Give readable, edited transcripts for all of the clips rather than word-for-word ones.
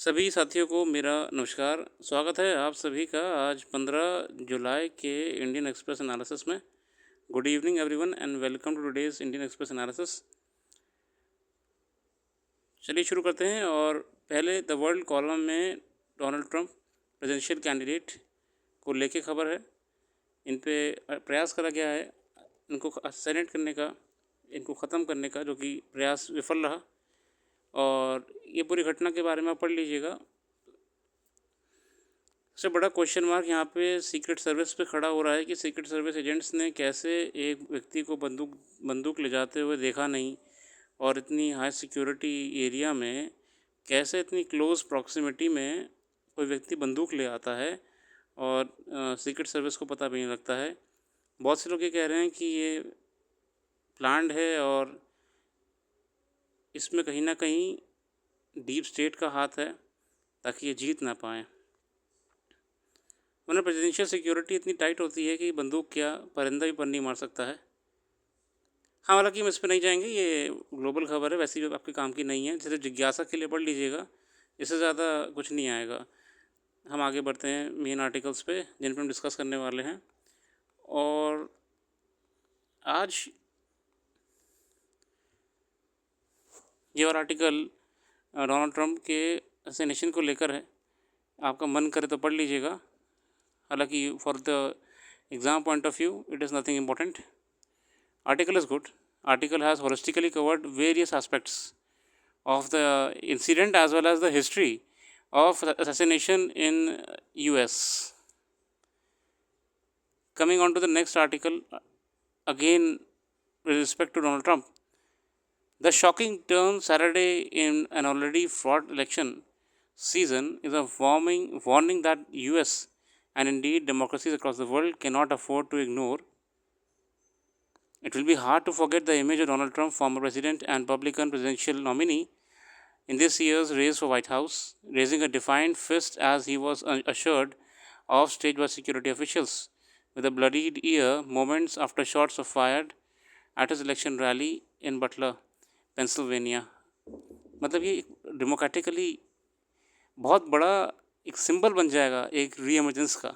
सभी साथियों को मेरा नमस्कार। स्वागत है आप सभी का आज 15 जुलाई के इंडियन एक्सप्रेस एनालिसिस में। Good evening everyone and welcome to today's Indian Express analysis. चलिए शुरू करते हैं। और पहले द वर्ल्ड कॉलम में डोनाल्ड ट्रंप प्रेसिडेंशियल कैंडिडेट को लेके खबर है। इन पे प्रयास करा गया है इनको सेनेट करने का, इनको ख़त्म करने का, जो कि प्रयास विफल रहा। और ये पूरी घटना के बारे में आप पढ़ लीजिएगा। सबसे बड़ा क्वेश्चन मार्क यहाँ पे सीक्रेट सर्विस पे खड़ा हो रहा है कि सीक्रेट सर्विस एजेंट्स ने कैसे एक व्यक्ति को बंदूक ले जाते हुए देखा नहीं, और इतनी हाई सिक्योरिटी एरिया में कैसे इतनी क्लोज प्रॉक्सिमिटी में कोई व्यक्ति बंदूक ले आता है और सीक्रेट सर्विस को पता भी नहीं लगता है। बहुत से लोग ये कह रहे हैं कि ये प्लान्ड है और इसमें कहीं ना कहीं डीप स्टेट का हाथ है ताकि ये जीत ना पाएँ। वरना प्रेसिडेंशियल सिक्योरिटी इतनी टाइट होती है कि बंदूक क्या परिंदा भी पर नहीं मार सकता है। हाँ, हालांकि हम इस पर नहीं जाएंगे, ये ग्लोबल खबर है, वैसे भी आपके काम की नहीं है। सिर्फ जिज्ञासा के लिए पढ़ लीजिएगा, इससे ज़्यादा कुछ नहीं आएगा। हम आगे बढ़ते हैं मेन आर्टिकल्स पे जिन पर हम डिस्कस करने वाले हैं। और आज ये और आर्टिकल डोनाल्ड ट्रंप के असैसिनेशन को लेकर है। आपका मन करे तो पढ़ लीजिएगा, हालांकि for the exam point of view it is nothing important. Article is good. Article has holistically covered various aspects of the incident as well as the history of assassination in US. Coming on to the next article, again with respect to Donald Trump, the shocking turn Saturday in an already fraught election season is a warning that US and indeed democracies across the world cannot afford to ignore. It will be hard to forget the image of Donald Trump, former president and Republican presidential nominee, in this year's race for White House, raising a defiant fist as he was ushered off stage by security officials, with a bloodied ear moments after shots were fired at his election rally in Butler, Pennsylvania. मतलब ये democratically बहुत बड़ा एक symbol बन जाएगा एक री emergence का।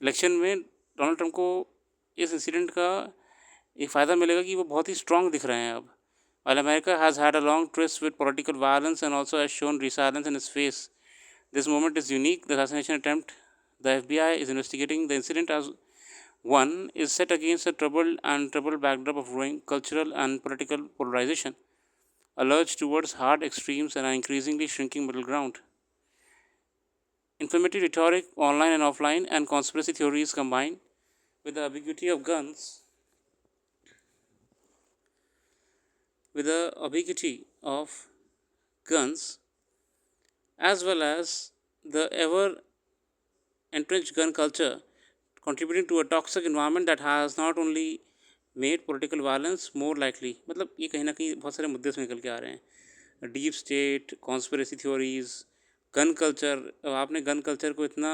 इलेक्शन में डोनाल्ड ट्रंप को इस इंसिडेंट का एक फ़ायदा मिलेगा कि वो बहुत ही स्ट्रॉन्ग दिख रहे हैं अब। While America has had a long tryst with political violence and also has shown resilience in its face, this moment is unique. The assassination attempt the FBI is investigating the incident as one is set against a troubled backdrop of growing cultural and political polarization, a lurch towards hard extremes and an increasingly shrinking middle ground. Inflammatory rhetoric, online and offline, and conspiracy theories combined with the ambiguity of guns as well as the ever entrenched gun culture contributing to a toxic environment that has not only made political violence more likely। मतलब ये कहीं ना कहीं बहुत सारे मुद्दे से निकल के आ रहे हैं। Deep state, conspiracy theories, gun culture. आपने गन कल्चर को इतना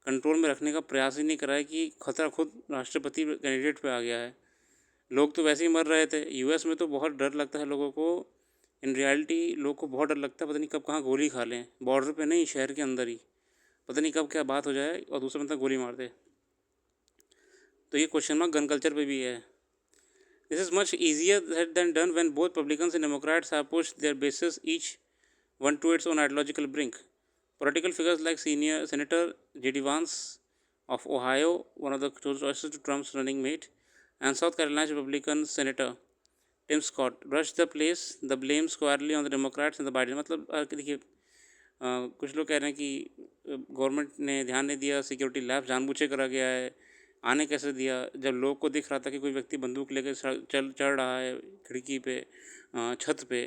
कंट्रोल में रखने का प्रयास ही नहीं करा है कि खतरा खुद राष्ट्रपति कैंडिडेट पे आ गया है। लोग तो वैसे ही मर रहे थे। यूएस में तो बहुत डर लगता है लोगों को। इन रियलिटी लोग को बहुत डर लगता है, पता नहीं कब कहाँ गोली खा लें। बॉर्डर पे नहीं, शहर के अंदर ही पता नहीं कब क्या बात हो जाए और दूसरे बंदा गोली मार दे। तो ये क्वेश्चन मार्क गन कल्चर पे भी है। This is much easier than done when both publicans and Democrats have pushed their basis each one to its own ideological brink. Political figures like senior Senator J.D. Vance of Ohio, one of the choices to Trump's running mate, and South Carolina's Republican Senator Tim Scott rushed the place, the blame squarely on the Democrats and the Biden। मतलब देखिए, कुछ लोग कह रहे हैं कि government ने ध्यान नहीं दिया, सिक्योरिटी लैब जानबूझ के करा गया है। आने कैसे दिया जब लोग को दिख रहा था कि कोई व्यक्ति बंदूक लेकर चढ़ रहा है खिड़की पे, छत पे,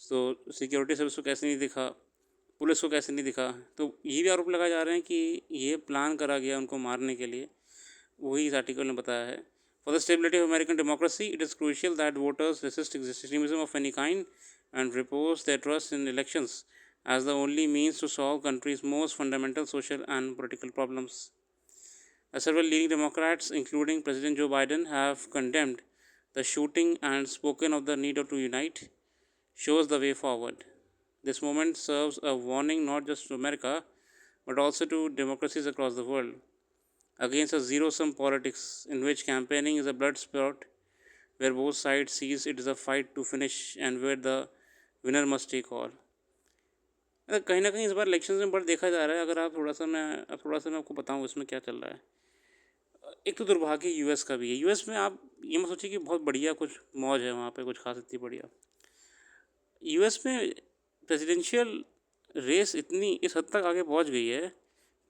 तो सिक्योरिटी सर्विस को कैसे नहीं दिखा, पुलिस को कैसे नहीं दिखा। तो ये भी आरोप लगाए जा रहे हैं कि ये प्लान करा गया उनको मारने के लिए। वही इस आर्टिकल ने बताया है। For the stability of American democracy it is crucial that voters resist extremism of any kind and repose their trust in elections as the only means to solve country's most fundamental social and political problems. Several leading Democrats, including President Joe Biden, have condemned the shooting and spoken of the need to unite, shows the way forward. This moment serves a warning not just to America but also to democracies across the world against a zero sum politics in which campaigning is a blood sport, where both sides sees it is a fight to finish and where the winner must take all. कहीं ना कहीं इस बार election में बड़ा देखा जा रहा है। अगर आप थोड़ा सा मैं आपको बताऊं इसमें क्या चल रहा है। एक तो दुर्भाग्य यूएस का भी है। यूएस में आप ये मत सोचिए कि बहुत बढ़िया कुछ मौज है वहाँ पे, कुछ खास इतनी बढ़िया। यूएस में प्रेसिडेंशियल रेस इतनी इस हद तक आगे पहुँच गई है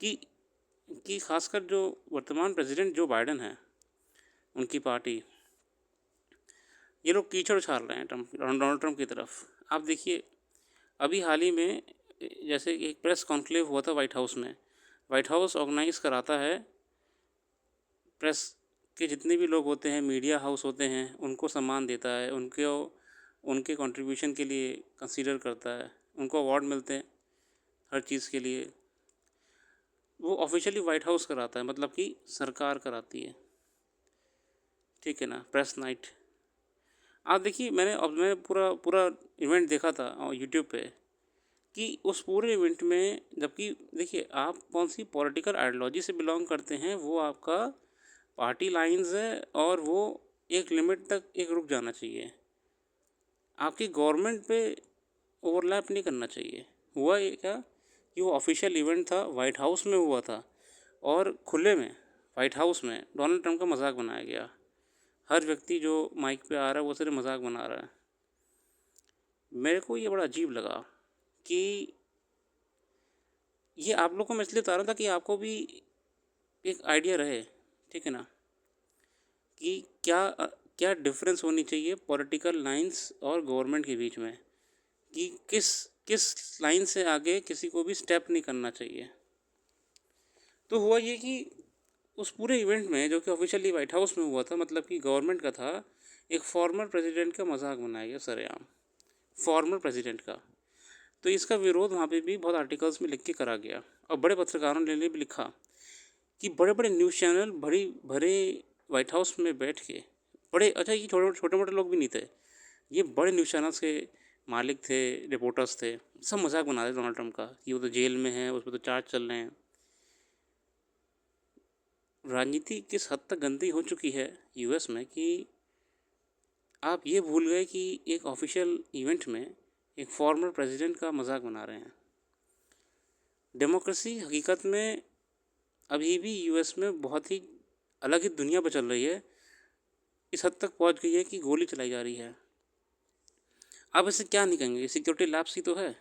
कि खासकर जो वर्तमान प्रेसिडेंट जो बाइडन है, उनकी पार्टी, ये लोग कीचड़ उछाल रहे हैं डोनाल्ड ट्रंप की तरफ। आप देखिए अभी हाल ही में जैसे एक प्रेस कॉन्क्लेव हुआ था वाइट हाउस में। वाइट हाउस ऑर्गेनाइज कराता है, प्रेस के जितने भी लोग होते हैं, मीडिया हाउस होते हैं, उनको सम्मान देता है, उनके कंट्रीब्यूशन के लिए कंसीडर करता है, उनको अवार्ड मिलते हैं हर चीज़ के लिए। वो ऑफिशियली वाइट हाउस कराता है, मतलब कि सरकार कराती है, ठीक है ना, प्रेस नाइट। आप देखिए मैंने पूरा पूरा इवेंट देखा था यूट्यूब पे कि उस पूरे इवेंट में, जबकि देखिए आप कौन सी पॉलिटिकल आइडियोलॉजी से बिलोंग करते हैं वो आपका पार्टी लाइंस है और वो एक लिमिट तक एक रुक जाना चाहिए, आपकी गवर्नमेंट पे ओवरलैप नहीं करना चाहिए। हुआ ये क्या कि वो ऑफिशियल इवेंट था, वाइट हाउस में हुआ था और खुले में वाइट हाउस में डोनाल्ड ट्रंप का मजाक बनाया गया। हर व्यक्ति जो माइक पे आ रहा है वो सिर्फ मजाक बना रहा है। मेरे को ये बड़ा अजीब लगा कि ये आप लोग को मैं इसलिए बता रहा था कि आपको भी एक आइडिया रहे, ठीक है ना, कि क्या डिफरेंस होनी चाहिए पॉलिटिकल लाइंस और गवर्नमेंट के बीच में, कि किस किस लाइन से आगे किसी को भी स्टेप नहीं करना चाहिए। तो हुआ ये कि उस पूरे इवेंट में जो कि ऑफिशियली वाइट हाउस में हुआ था, मतलब कि गवर्नमेंट का था, एक फॉर्मर प्रेसिडेंट का मजाक बनाया गया सरेआम, फॉर्मर प्रेसिडेंट का। तो इसका विरोध वहाँ पे भी बहुत आर्टिकल्स में लिख के करा गया और बड़े पत्रकारों ने भी लिखा कि बड़े बड़े न्यूज़ चैनल भरी भरे वाइट हाउस में बैठ के, बड़े अच्छा ये छोटे मोटे लोग भी नहीं थे, ये बड़े न्यूज़ चैनल्स के मालिक थे, रिपोर्टर्स थे, सब मजाक बना रहे डोनाल्ड ट्रंप का कि वो तो जेल में है, उस पर तो चार्ज चल रहे हैं। राजनीति किस हद तक गंदी हो चुकी है यूएस में कि आप ये भूल गए कि एक ऑफिशियल इवेंट में एक फॉर्मर प्रेसिडेंट का मजाक बना रहे हैं। डेमोक्रेसी हकीकत में अभी भी यूएस में बहुत ही अलग ही दुनिया पर चल रही है, इस हद तक पहुंच गई है कि गोली चलाई जा रही है। आप इसे क्या नहीं कहेंगे, सिक्योरिटी लैप्स ही तो है।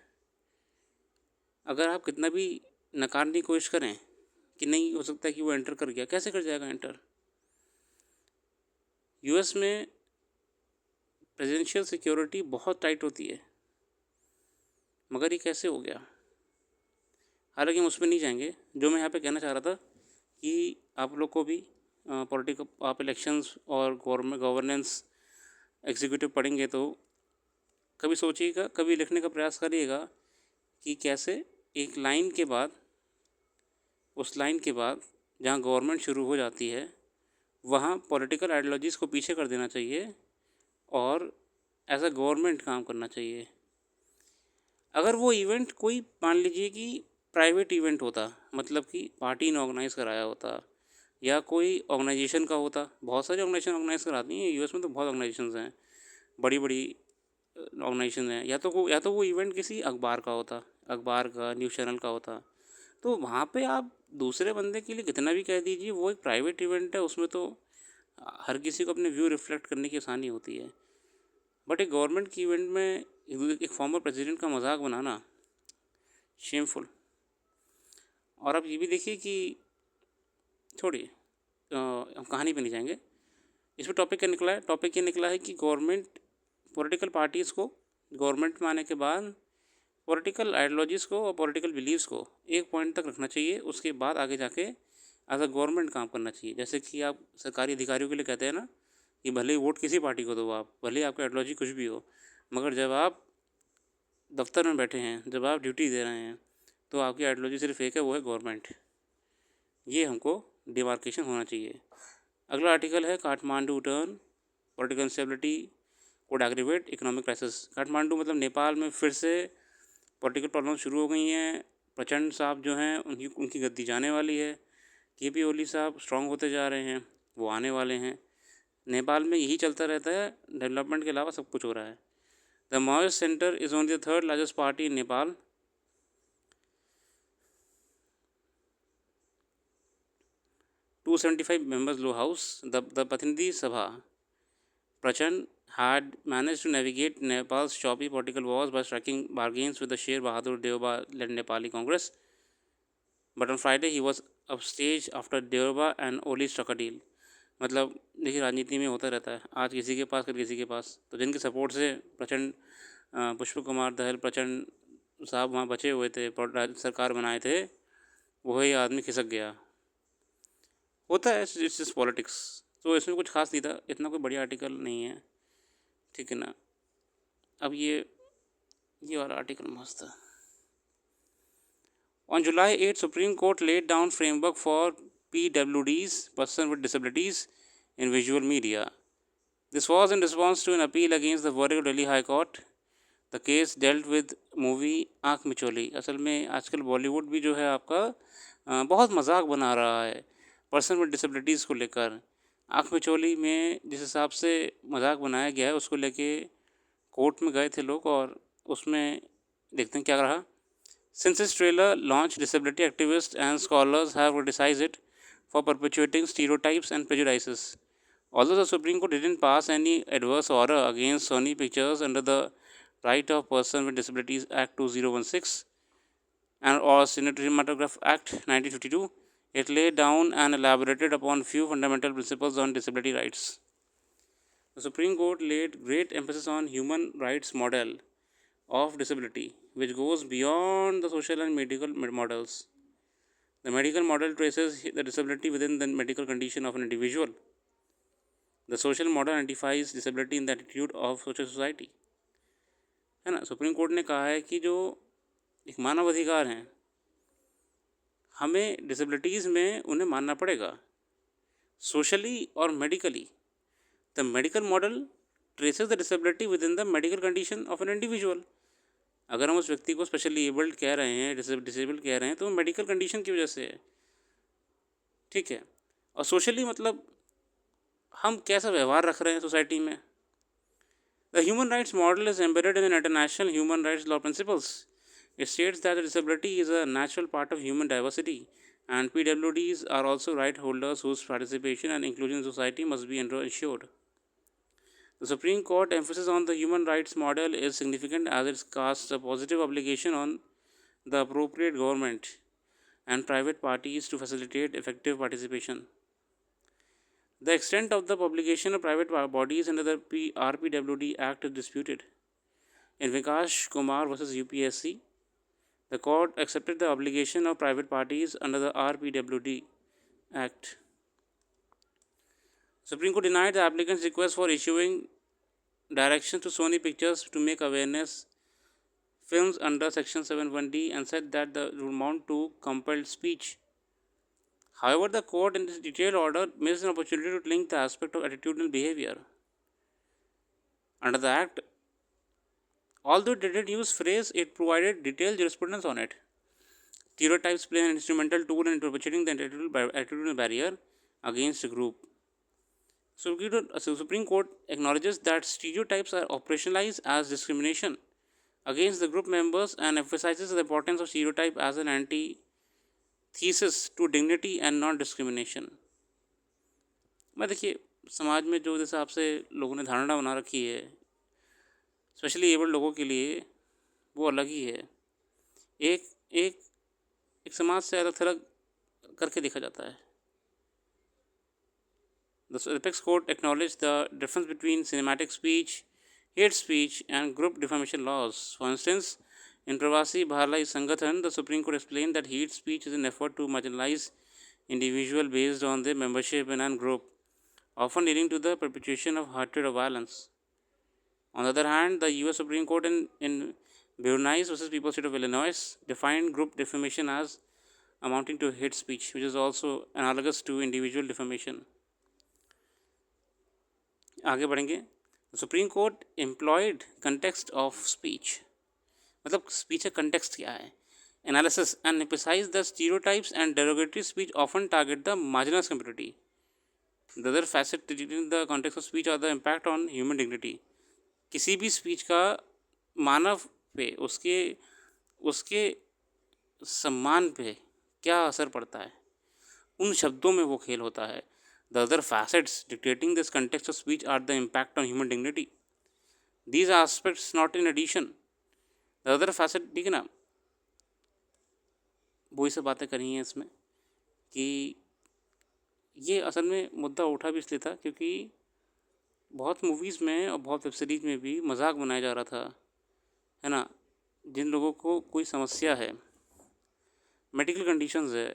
अगर आप कितना भी नकारने की कोशिश करें कि नहीं हो सकता कि वो एंटर कर गया, कैसे कर जाएगा एंटर। यूएस में प्रेसिडेंशियल सिक्योरिटी बहुत टाइट होती है, मगर ये कैसे हो गया। हालांकि हम उस पर नहीं जाएंगे। जो मैं यहाँ पे कहना चाह रहा था कि आप लोग को भी पॉलिटिकल आप इलेक्शंस और गवर्नेंस एग्जीक्यूटिव पढ़ेंगे तो कभी सोचिएगा, कभी लिखने का प्रयास करिएगा कि कैसे एक लाइन के बाद, उस लाइन के बाद जहाँ गवर्नमेंट शुरू हो जाती है वहाँ पॉलिटिकल आइडियोलॉजीज़ को पीछे कर देना चाहिए और एज अ गवर्नमेंट काम करना चाहिए। अगर वो इवेंट कोई मान लीजिए कि प्राइवेट इवेंट होता, मतलब कि पार्टी ने ऑर्गेनाइज़ कराया होता या कोई ऑर्गेनाइजेशन का होता, बहुत सारी ऑर्गेनाइजेशन ऑर्गेनाइज़ कराती हैं यूएस में, तो बहुत ऑर्गेनाइजेशंस हैं, बड़ी बड़ी ऑर्गेनाइजेशन हैं। या तो वो इवेंट किसी अखबार का होता, अखबार का, न्यूज़ चैनल का होता, तो वहाँ पे आप दूसरे बंदे के लिए कितना भी कह दीजिए, वो एक प्राइवेट इवेंट है, उसमें तो हर किसी को अपने व्यू रिफ्लेक्ट करने की आसानी होती है। बट एक गवर्नमेंट की इवेंट में एक फॉर्मर प्रेसिडेंट का मजाक बनाना शेमफुल। और आप ये भी देखिए कि छोड़िए, हम कहानी पे नहीं जाएंगे, इस पर टॉपिक क्या निकला है। टॉपिक ये निकला है कि गवर्नमेंट पॉलिटिकल पार्टीज़ को गवर्नमेंट में आने के बाद पॉलिटिकल आइडियोलॉजीज़ को और पॉलिटिकल बिलीव्स को एक पॉइंट तक रखना चाहिए, उसके बाद आगे जाके एज अ गवर्नमेंट काम करना चाहिए। जैसे कि आप सरकारी अधिकारियों के लिए कहते हैं ना कि भले ही वोट किसी पार्टी को दो, आप भले ही आपका आइडियोलॉजी कुछ भी हो, मगर जब आप दफ्तर में बैठे हैं, जब आप ड्यूटी दे रहे हैं, तो आपकी आइडियोलॉजी सिर्फ एक है, वो है गवर्नमेंट। ये हमको डिमार्केशन होना चाहिए। अगला आर्टिकल है Kathmandu turn political instability code aggravate economic crisis. Kathmandu मतलब नेपाल में फिर से पॉलिटिकल प्रॉब्लम शुरू हो गई हैं। प्रचंड साहब जो हैं उनकी उनकी गद्दी जाने वाली है। केपी ओली साहब स्ट्रांग होते जा रहे हैं, वो आने वाले हैं। नेपाल में यही चलता रहता है, डेवलपमेंट के अलावा सब कुछ हो रहा है। The Maoist centre is only the third largest party in Nepal. 275 members low house. The Pathindi Sabha. Prachand had managed to navigate Nepal's choppy political wars by striking bargains with the Sher Bahadur Deoba-led Nepali Congress. But on Friday he was upstaged after Deoba and Oli struck a deal. मतलब देखिए राजनीति में होता रहता है, आज किसी के पास कल किसी के पास। तो जिनके सपोर्ट से प्रचंड पुष्प कुमार दहल प्रचंड साहब वहाँ बचे हुए थे, सरकार बनाए थे, वही आदमी खिसक गया। होता है, इट्स इज पॉलिटिक्स। तो इसमें कुछ खास नहीं था, इतना कोई बढ़िया आर्टिकल नहीं है, ठीक है ना। अब ये वाला आर्टिकल मस्त है। On July 8 supreme court laid down framework for PWDs, person with disabilities, in visual media. This was in response to an appeal against the verdict of Delhi High Court. The case dealt with movie आँख मिचौली। असल में आजकल बॉलीवुड भी जो है आपका बहुत मजाक बना रहा है पर्सन विद डिसेबिलिटीज़ को लेकर। आँख मिचौली में जिस हिसाब से मजाक बनाया गया है उसको लेके कोर्ट में गए थे लोग, और उसमें देखते हैं क्या रहा। Since its trailer launched, disability activists and scholars have criticized it for perpetuating stereotypes and prejudices. Although the Supreme Court didn't pass any adverse order against Sony Pictures under the Right of Person with Disabilities Act 2016 and or Cinematograph Act 1952, it laid down and elaborated upon few fundamental principles on disability rights. The Supreme Court laid great emphasis on human rights model of disability, which goes beyond the social and medical models. The medical model traces the disability within the medical condition of an individual. The social model identifies disability in the attitude of social society. है ना। Supreme court ने कहा है कि जो एक मानव अधिकार हैं, हमें डिसेबिलिटीज़ में उन्हें मानना पड़ेगा सोशली और medically. The medical model traces the disability with in the medical condition of an individual. अगर हम उस व्यक्ति को स्पेशली एबल्ड कह रहे हैं, डिसेबल्ड कह रहे हैं, तो मेडिकल कंडीशन की वजह से है, ठीक है। और सोशली मतलब हम कैसा व्यवहार रख रहे हैं सोसाइटी में। The human rights model is embedded in international human rights law principles. It states that the disability is a natural part of human diversity and PWDs are also right holders whose participation and inclusion in society must be ensured. The Supreme Court emphasis on the human rights model is significant as it casts a positive obligation on the appropriate government and private parties to facilitate effective participation. The extent of the obligation of private bodies under the RPWD Act is disputed. In Vikash Kumar versus UPSC, the court accepted the obligation of private parties under the RPWD Act. Supreme Court denied the applicant's request for issuing directions to Sony Pictures to make awareness films under Section 71D and said that the amount to compelled speech. However, the court in this detailed order missed an opportunity to link the aspect of attitudinal behavior. Under the Act, although it didn't use phrase, it provided detailed jurisprudence on it. Stereotypes play an instrumental tool in perpetuating the attitudinal barrier against a group. So, Supreme Court acknowledges that stereotypes are operationalized as discrimination against the group members and emphasizes the importance of stereotype as an antithesis to dignity and non-discrimination. मैं देखिए समाज में जो हिसाब से लोगों ने धारणा बना रखी है स्पेशली एबल्ड लोगों के लिए, वो अलग ही है। एक एक एक समाज से अलग थलग करके देखा जाता है। The apex court acknowledged the difference between cinematic speech, hate speech, and group defamation laws. For instance, in Pravasi Bharlai Sangathan, the Supreme Court explained that hate speech is an effort to marginalize individuals based on their membership in a group, often leading to the perpetuation of hatred or violence. On the other hand, the US Supreme Court in Bernays versus People's State of Illinois defined group defamation as amounting to hate speech, which is also analogous to individual defamation. आगे बढ़ेंगे। Supreme court employed context of speech, मतलब speech का context क्या है. Analysis and emphasize the stereotypes and derogatory speech often target the marginalized community. The other facet in the context of speech are the impact on human dignity. किसी भी speech का मानव पे उसके उसके सम्मान पे क्या असर पड़ता है, उन शब्दों में वो खेल होता है. The other facets dictating this context of speech are the impact on human dignity. These aspects not in addition. The other facet, ठीक है ना, वही सब बातें करी हैं इसमें कि ये असल में मुद्दा उठा भी इसलिए था क्योंकि बहुत मूवीज़ में और बहुत वेब सीरीज़ में भी मजाक बनाया जा रहा था, है ना. जिन लोगों को कोई समस्या है, मेडिकल कंडीशंस है,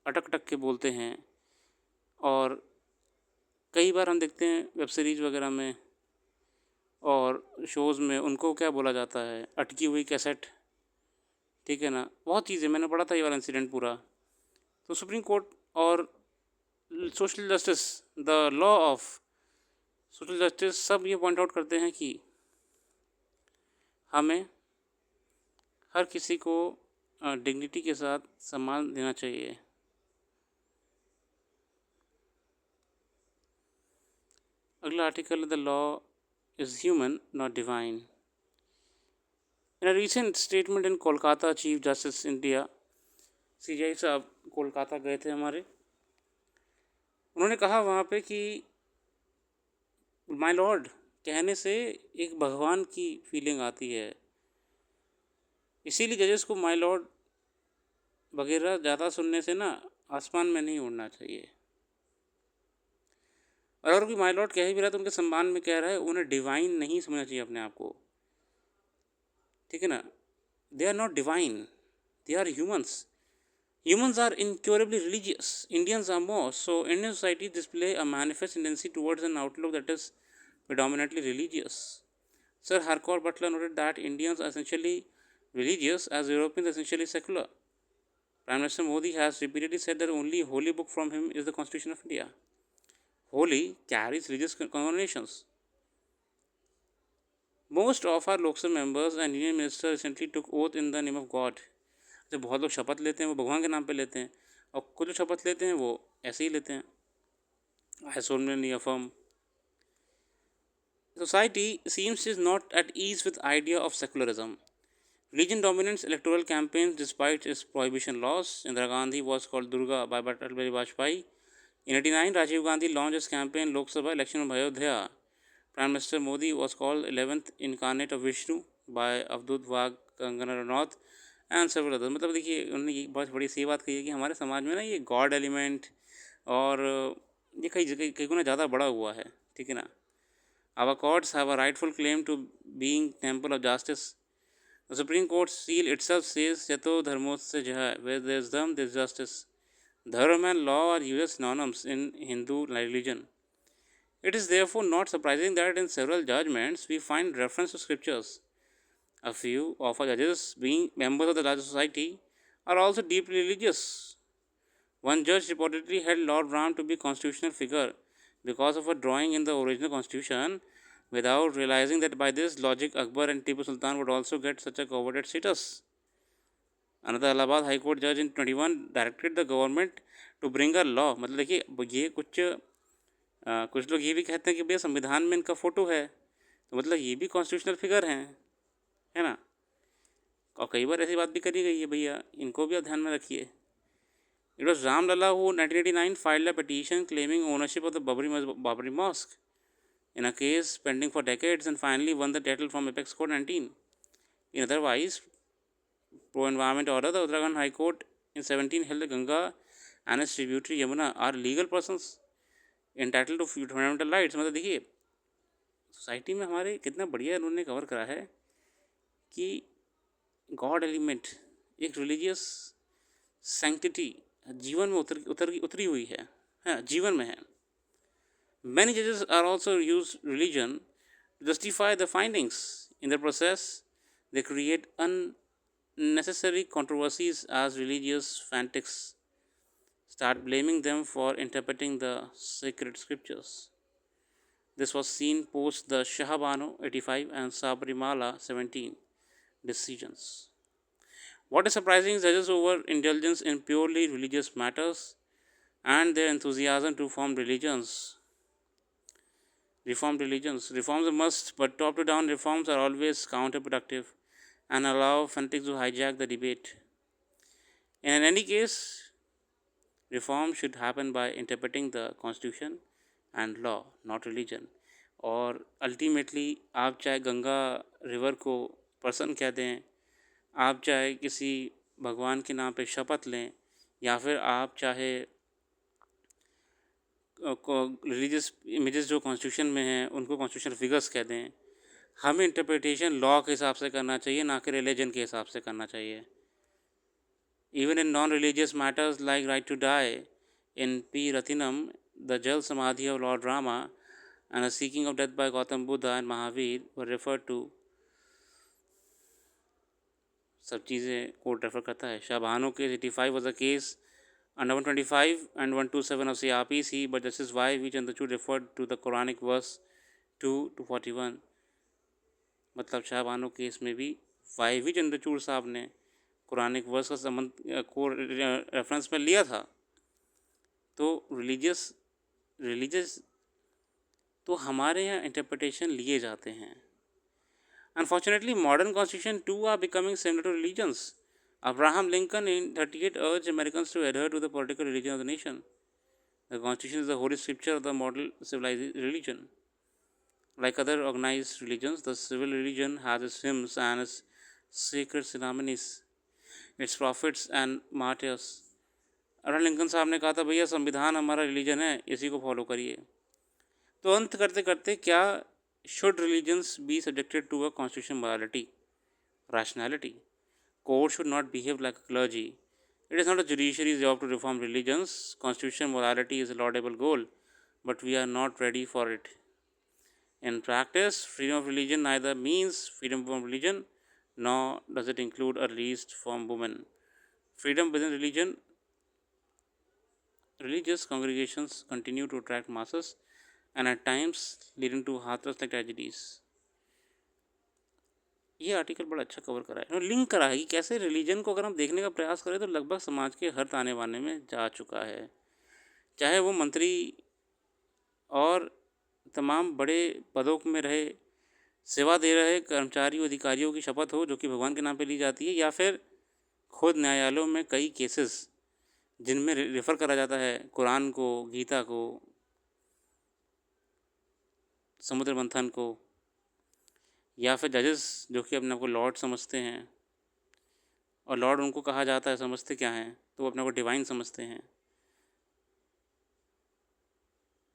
अटक अटक के बोलते हैं, और कई बार हम देखते हैं वेब सीरीज़ वगैरह में और शोज़ में उनको क्या बोला जाता है, अटकी हुई कैसेट. ठीक है ना, बहुत चीज़ें मैंने पढ़ा था ये वाला इंसिडेंट पूरा. तो सुप्रीम कोर्ट और social justice, the law of social justice, सब ये पॉइंट आउट करते हैं कि हमें हर किसी को डिग्निटी के साथ सम्मान देना चाहिए. अगला article, the law is human not divine. In a recent statement in Kolkata, chief justice India CJI साहब कोलकाता गए थे हमारे. उन्होंने कहा वहाँ पे कि माय लॉर्ड कहने से एक भगवान की फीलिंग आती है, इसीलिए जजेस को माय लॉर्ड वगैरह ज़्यादा सुनने से ना आसमान में नहीं उड़ना चाहिए. और अगर कोई माय लॉर्ड कह ही भी रहा है तो उनके सम्मान में कह रहा है, उन्हें डिवाइन नहीं समझना चाहिए अपने आप को. ठीक है ना, they are not divine, they are humans. Humans are incurably religious. Indians are more. So, Indian society display a manifest tendency towards an outlook that is predominantly religious. Sir Harcourt Butler noted that Indians are essentially religious as Europeans are essentially secular. Prime Minister Modi has repeatedly said that only holy book from him is the Constitution of India. Holy carries religious connotations. Most of our Lok Sabha members and Union ministers recently took oath in the name of God. जब बहुत लोग शपथ लेते हैं वो भगवान के नाम पे लेते हैं, और कुछ जो शपथ लेते हैं वो ऐसे ही लेते हैं. I solemnly affirm. Society seems is not at ease with idea of secularism. Religion dominates electoral campaigns despite its prohibition laws. Indira Gandhi was called Durga by Atal Bihari Vajpayee. In 1989, Rajiv Gandhi launched his campaign Lok Sabha election of Ayodhya. Prime Minister Modi was called 11th incarnate of Vishnu by Avdut Wagh, Kangana Ranaut and several other. मतलब देखिए उन्होंने ये बहुत बड़ी सी बात कही है कि हमारे समाज में ना ये गॉड एलिमेंट और ये कई जगह कई गुना ज़्यादा बड़ा हुआ है. ठीक है ना. Our courts have a rightful claim to being temple of justice. The Supreme Court seal itself says यतो धर्मोस्य जह, where there is dharma there is justice. Dharma and law are used synonyms in Hindu religion. It is therefore not surprising that in several judgments we find reference to scriptures. A few of our judges, being members of the larger society, are also deeply religious. One judge reportedly held Lord Ram to be a constitutional figure because of a drawing in the original constitution, without realizing that by this logic Akbar and Tipu Sultan would also get such a coveted status. Another Allahabad High Court judge in 21 directed the government to bring a law. मतलब देखिए ये कुछ लोग ये भी कहते हैं कि भैया संविधान में इनका फ़ोटो है, तो मतलब ये भी कॉन्स्टिट्यूशनल फिगर हैं, है ना. और कई बार ऐसी बात भी करी गई है, भैया इनको भी आप ध्यान में रखिए. It was Ram Lalla who 1989 filed a petition claiming ownership of the Babri mosque in a case pending for decades and finally won the title from Apex Court 19. In otherwise pro-environment order, the Uttarakhand High Court in 17 held that Ganga and its tributary Yamuna are legal persons entitled to fundamental rights. मतलब देखिए society में हमारे कितना बढ़िया उन्होंने cover करा है कि गॉड एलिमेंट, एक रिलीजियस सैंक्टिटी जीवन में उतरी हुई है, हाँ जीवन में है. Many judges are also use religion to justify the findings. In the process, they create unnecessary controversies as religious fanatics start blaming them for interpreting the sacred scriptures. This was seen post the Shahabano 85 and Sabrimala 17 decisions. What is surprising is judges' over indulgence in purely religious matters and their enthusiasm to reform religions. Reforms are must, but top to down reforms are always counterproductive and allow fanatics to hijack the debate. In any case, reform should happen by interpreting the constitution and law, not religion. और ultimately आप चाहे Ganga river को person कह दें, आप चाहे किसी भगवान के नाम पे शपथ लें, या फिर आप चाहे रिलीजियस इमेजेस जो कॉन्स्टिट्यूशन में हैं उनको कॉन्स्टिट्यूशन फिगर्स कह दें, हमें इंटरप्रिटेशन लॉ के हिसाब से करना चाहिए, ना कि रिलीजन के हिसाब से करना चाहिए. Even in non-religious matters like right to die, in P. Ratinam, the Jal Samadhi of Lord Rama, and the seeking of death by Gautam Buddha and Mahavir were referred to. सब चीज़ें court refer करता है. शाहबहानो case 85 was a case under 125 and 127 of CRPC, but Justice Y. V. Chandrachud referred to the Quranic verse 2 to 41. मतलब शाहबहानो case में भी why we Chandrachud साहब ने Quranic verse का संबंध को रेफरेंस में लिया था. तो रिलीजियस तो हमारे यहाँ इंटरप्रिटेशन लिए जाते हैं. Unfortunately modern constitution too are becoming similar to religions. Abraham Lincoln in 38 urged Americans to adhere to the political religion of the nation. The Constitution is the holy scripture of the model civilized religion. Like other organized religions, the civil religion has its hymns and its sacred ceremonies, its prophets and martyrs. Abraham Lincoln साहब ने कहा था भैया संविधान हमारा religion है, इसी को फॉलो करिए. तो अंत करते करते क्या should religions be subjected to a constitutional morality, rationality? Court should not behave like a clergy. It is not a judiciary's job to reform religions. Constitutional morality is a laudable goal, but we are not ready for it. In practice, freedom of religion neither means freedom from religion, nor does it include a release from women. Freedom within religious congregations continue to attract masses and at times leading to Hathras like tragedies. ये article बड़ा अच्छा cover करा है, link करा है कि कैसे religion को अगर हम देखने का प्रयास करें तो लगभग समाज के हर ताने बाने में जा चुका है. चाहे वो मंत्री और तमाम बड़े पदों में रहे, सेवा दे रहे कर्मचारियों अधिकारियों की शपथ हो जो कि भगवान के नाम पे ली जाती है, या फिर खुद न्यायालयों में कई केसेस जिनमें रेफ़र करा जाता है कुरान को, गीता को, समुद्र मंथन को, या फिर जजेस जो कि अपने आप को लॉर्ड समझते हैं और लॉर्ड उनको कहा जाता है, समझते क्या हैं तो वो अपने को डिवाइन समझते हैं,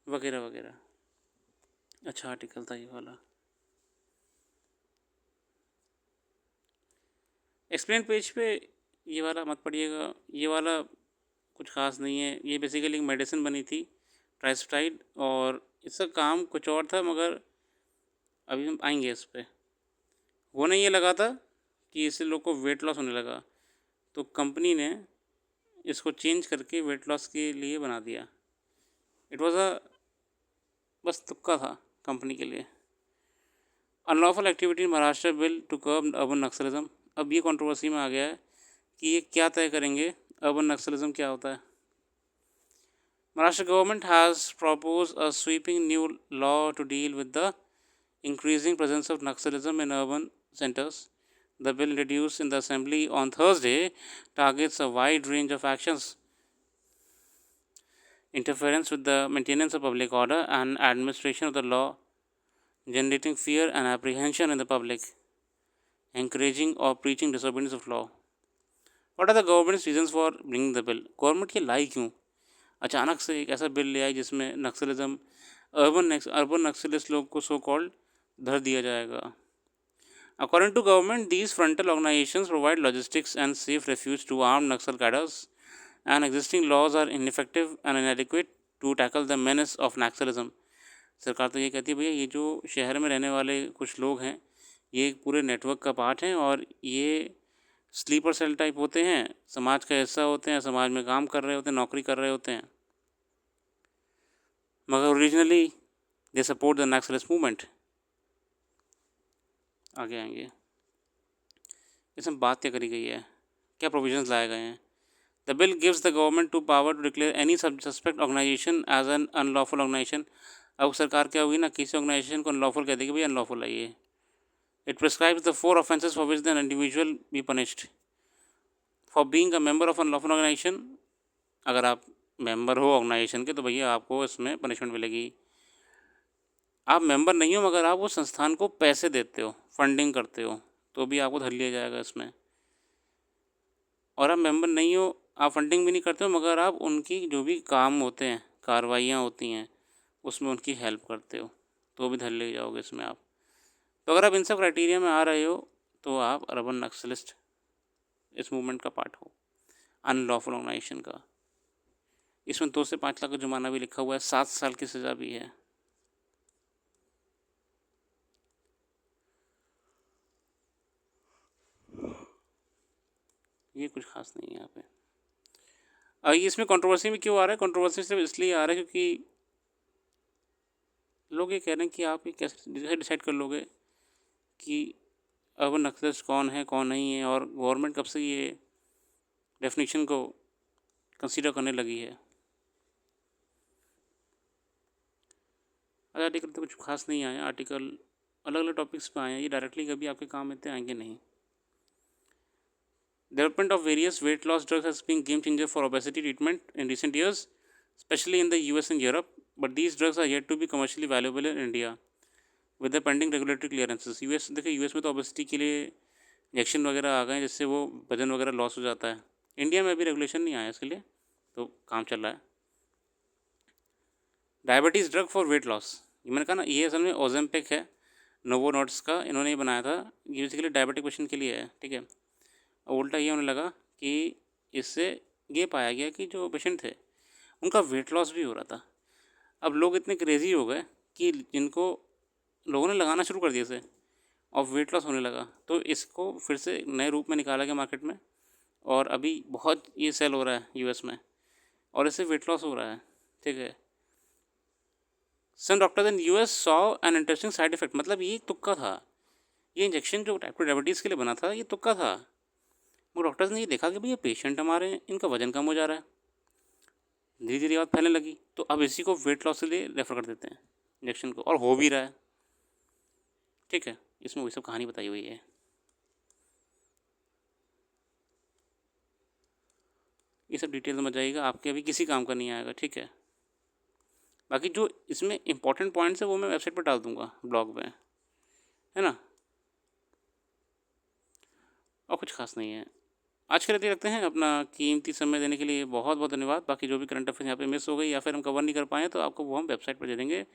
वगैरह वगैरह. अच्छा आर्टिकल था ये वाला. एक्सप्लेन पेज पे ये वाला मत पढ़िएगा, ये वाला कुछ ख़ास नहीं है. ये बेसिकली एक मेडिसिन बनी थी ट्राइस्प्टाइड, और इसका काम कुछ और था, मगर अभी हम आएंगे इस पर. होने ये लगा था कि इससे लोग को वेट लॉस होने लगा, तो कंपनी ने इसको चेंज करके वेट लॉस के लिए बना दिया. इट वाज अ बस तुक्का था कंपनी के लिए. Unlawful activity in Maharashtra bill to curb urban naxalism. अब ये कंट्रोवर्सी में आ गया है कि ये क्या तय करेंगे अर्बन नक्सलिज्म क्या होता है. Maharashtra government has proposed a sweeping new law to deal with the increasing presence of Naxalism in urban centers. The bill introduced in the assembly on Thursday targets a wide range of actions: interference with the maintenance of public order and administration of the law, generating fear and apprehension in the public, encouraging or preaching disobedience of law. What are the government's reasons for bringing the bill? Government ये लाई क्यों अचानक से एक ऐसा bill ले आई जिसमें Naxalism, urban Naxalist लोग को सो कॉल्ड धर दिया जाएगा. According to government, these frontal organizations provide logistics and safe refuge to armed Naxal cadres, and existing laws are ineffective and inadequate to tackle the menace of Naxalism. सरकार तो ये कहती है भैया ये जो शहर में रहने वाले कुछ लोग हैं ये एक पूरे नेटवर्क का पार्ट हैं और ये स्लीपर सेल टाइप होते हैं, समाज का हिस्सा होते हैं, समाज में काम कर रहे होते हैं, नौकरी कर रहे होते हैं, मगर originally they support the Naxalist movement. आगे आएंगे. इसमें बात क्या करी गई है, क्या प्रोविजंस लाए गए हैं। The bill gives the government to power to declare any suspect organisation as an unlawful organisation. अब सरकार क्या हुई ना, किसी ऑर्गेनाइजेशन को अनलॉफुल कह देगी, भाई अनलॉफुल है ये। It prescribes the 4 offences for which the individual be punished for being a member of unlawful organisation. अगर आप मेंबर हो ऑर्गेनाइजेशन के तो भैया आपको इसमें पनिशमेंट मिलेगी। आप मेंबर नहीं हो मगर आप वो संस्थान को पैसे देते हो, फंडिंग करते हो, तो भी आपको धर लिया जाएगा इसमें। और आप मेंबर नहीं हो, आप फंडिंग भी नहीं करते हो, मगर आप उनकी जो भी काम होते हैं, कार्रवाइयाँ होती हैं, उसमें उनकी हेल्प करते हो, तो भी धर ले जाओगे इसमें आप। तो अगर आप इन सब क्राइटेरिया में आ रहे हो तो आप अर्बन नक्सलिस्ट इस मूवमेंट का पार्ट हो, अनलॉफुल ऑर्गेनाइजेशन का। इसमें 2 से 5 लाख का जुर्माना भी लिखा हुआ है, 7 साल की सज़ा भी है। ये कुछ खास नहीं है यहाँ पे। ये इसमें कंट्रोवर्सी में क्यों आ रहा है, कंट्रोवर्सी सिर्फ इसलिए आ रहा है क्योंकि लोग ये कह रहे हैं कि आप ये कैसे डिसाइड कर लोगे कि अर्बन नक्सलिस्ट कौन है कौन नहीं है, और गवर्नमेंट कब से ये डेफिनेशन को कंसीडर करने लगी है। आर्टिकल तो कुछ खास नहीं आया, आर्टिकल अलग अलग टॉपिक्स पे आए हैं, ये डायरेक्टली कभी आपके काम में आएंगे नहीं। Development of various weight loss drugs has been game changer for obesity treatment in recent years, especially in the US and Europe, but these drugs are yet to be commercially valuable in India with the pending regulatory clearances. US देखिए, US में तो obesity के लिए injection वगैरह आ गए हैं जिससे वो वजन वगैरह लॉस हो जाता है। इंडिया में अभी रेगुलेशन नहीं आया इसके लिए, तो काम चल रहा है। Diabetes drug for weight loss, ये मैंने कहा ना, ये असल में ओजेम्पिक है, नोवो नॉट्स का इन्होंने ये बनाया था, ये बेसिकली डायबिटिक पेशेंट के लिए है, ठीक है। और उल्टा ये होने लगा कि इससे ये पाया गया कि जो पेशेंट थे उनका वेट लॉस भी हो रहा था। अब लोग इतने क्रेज़ी हो गए कि जिनको लोगों ने लगाना शुरू कर दिया इसे, और वेट लॉस होने लगा, तो इसको फिर से नए रूप में निकाला गया मार्केट में, और अभी बहुत ये सेल हो रहा है यूएस में, और इससे वेट लॉस हो रहा है, ठीक है। Some doctors in US saw an interesting side effect, मतलब ये तुक्का था, ये इंजेक्शन जो टाइप 2 डायबिटीज़ के लिए बना था ये तुक्का था। वो डॉक्टर्स ने ये देखा कि भैया पेशेंट हमारे हैं, इनका वजन कम हो जा रहा है, धीरे धीरे बात फैलने लगी, तो अब इसी को वेट लॉस के लिए रेफ़र कर देते हैं इंजेक्शन को, और हो भी रहा है, ठीक है। इसमें वही सब कहानी बताई हुई है, ये सब डिटेल में जाइएगा, आपके अभी किसी काम का नहीं आएगा, ठीक है। बाकी जो इसमें इंपॉर्टेंट पॉइंट्स है वो मैं वेबसाइट पर डाल दूँगा, ब्लॉग में, है ना। और कुछ खास नहीं है। आज के लिए रखते हैं, अपना कीमती समय देने के लिए बहुत बहुत धन्यवाद। बाकी जो भी करंट अफेयर्स यहाँ पे मिस हो गई या फिर हम कवर नहीं कर पाए तो आपको वो हम वेबसाइट पर दे देंगे।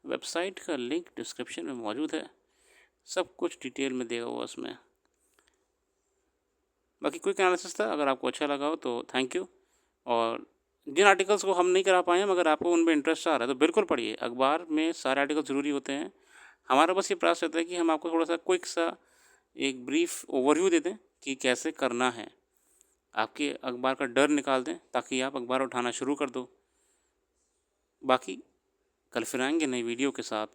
वेबसाइट का लिंक डिस्क्रिप्शन में मौजूद है, सब कुछ डिटेल में देगा वो उसमें। बाकी क्विक एनालिसिस था, अगर आपको अच्छा लगा हो तो थैंक यू। और जिन आर्टिकल्स को हम नहीं करा पाए हैं मगर आपको उनमें इंटरेस्ट आ रहा है तो बिल्कुल पढ़िए, अखबार में सारे आर्टिकल ज़रूरी होते हैं। हमारा बस ये प्रयास रहता है कि हम आपको थोड़ा सा क्विक सा एक ब्रीफ ओवरव्यू दे दें कि कैसे करना है, आपके अखबार का डर निकाल दें ताकि आप अखबार उठाना शुरू कर दो। बाकी कल फिर आएंगे नई वीडियो के साथ।